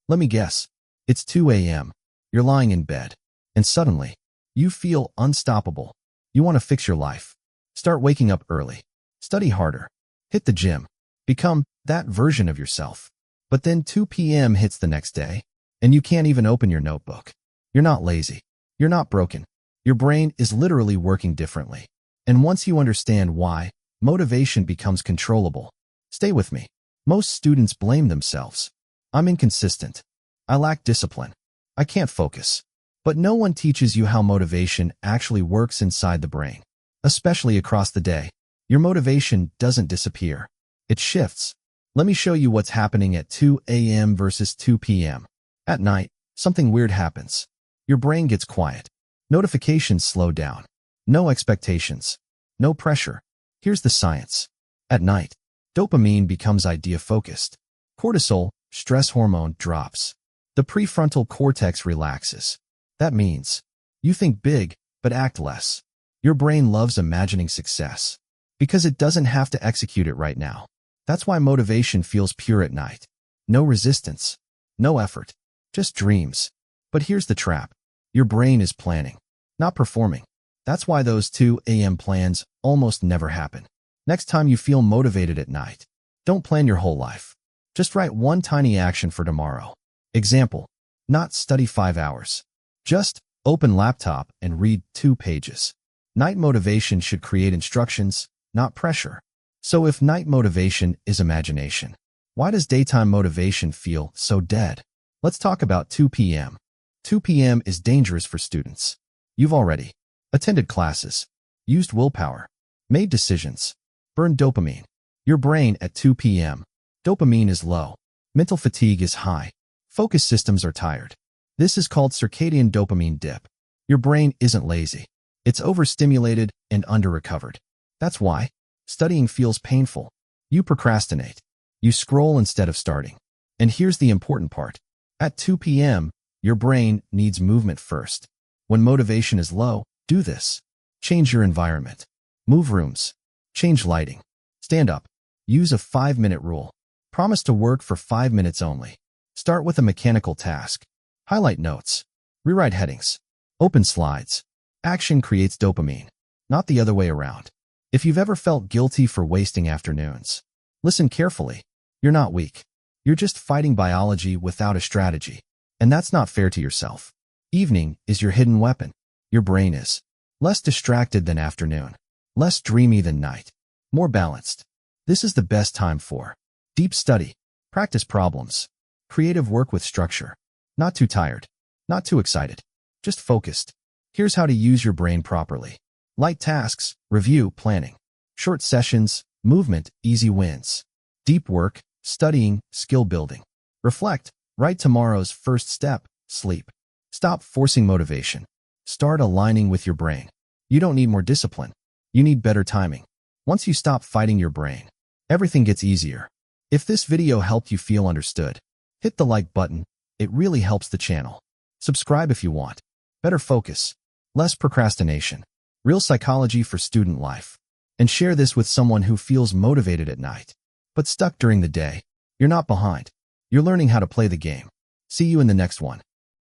Let me guess. It's 2 a.m. You're lying in bed. And suddenly, you feel unstoppable. You want to fix your life. Start waking up early. Study harder. Hit the gym. Become that version of yourself. But then 2 p.m. hits the next day, and you can't even open your notebook. You're not lazy. You're not broken. Your brain is literally working differently. And once you understand why, motivation becomes controllable. Stay with me. Most students blame themselves. I'm inconsistent. I lack discipline. I can't focus. But no one teaches you how motivation actually works inside the brain. Especially across the day. Your motivation doesn't disappear. It shifts. Let me show you what's happening at 2 a.m. versus 2 p.m. At night, something weird happens. Your brain gets quiet. Notifications slow down. No expectations. No pressure. Here's the science. At night, dopamine becomes idea-focused. Cortisol, stress hormone, drops. The prefrontal cortex relaxes. That means you think big, but act less. Your brain loves imagining success because it doesn't have to execute it right now. That's why motivation feels pure at night. No resistance, no effort, just dreams. But here's the trap. Your brain is planning, not performing. That's why those 2 a.m. plans almost never happen. Next time you feel motivated at night, don't plan your whole life. Just write one tiny action for tomorrow. Example, not study 5 hours. Just open laptop and read 2 pages. Night motivation should create instructions, not pressure. So if night motivation is imagination, why does daytime motivation feel so dead? Let's talk about 2 p.m. 2 p.m. is dangerous for students. You've already attended classes, used willpower, made decisions, burned dopamine. Your brain at 2 p.m. Dopamine is low. Mental fatigue is high. Focus systems are tired. This is called circadian dopamine dip. Your brain isn't lazy. It's overstimulated and under-recovered. That's why studying feels painful. You procrastinate. You scroll instead of starting. And here's the important part. At 2 p.m., your brain needs movement first. When motivation is low, do this. Change your environment. Move rooms. Change lighting. Stand up. Use a 5-minute rule. Promise to work for 5 minutes only. Start with a mechanical task. Highlight notes. Rewrite headings. Open slides. Action creates dopamine, not the other way around. If you've ever felt guilty for wasting afternoons, listen carefully. You're not weak. You're just fighting biology without a strategy. And that's not fair to yourself. Evening is your hidden weapon. Your brain is less distracted than afternoon, less dreamy than night, more balanced. This is the best time for deep study, practice problems, creative work with structure. Not too tired, not too excited, just focused. Here's how to use your brain properly. Light tasks, review, planning. Short sessions, movement, easy wins. Deep work, studying, skill building. Reflect, write tomorrow's first step, sleep. Stop forcing motivation. Start aligning with your brain. You don't need more discipline. You need better timing. Once you stop fighting your brain, everything gets easier. If this video helped you feel understood, hit the like button. It really helps the channel. Subscribe if you want. Better focus. Less procrastination. Real psychology for student life. And share this with someone who feels motivated at night, but stuck during the day. You're not behind. You're learning how to play the game. See you in the next one.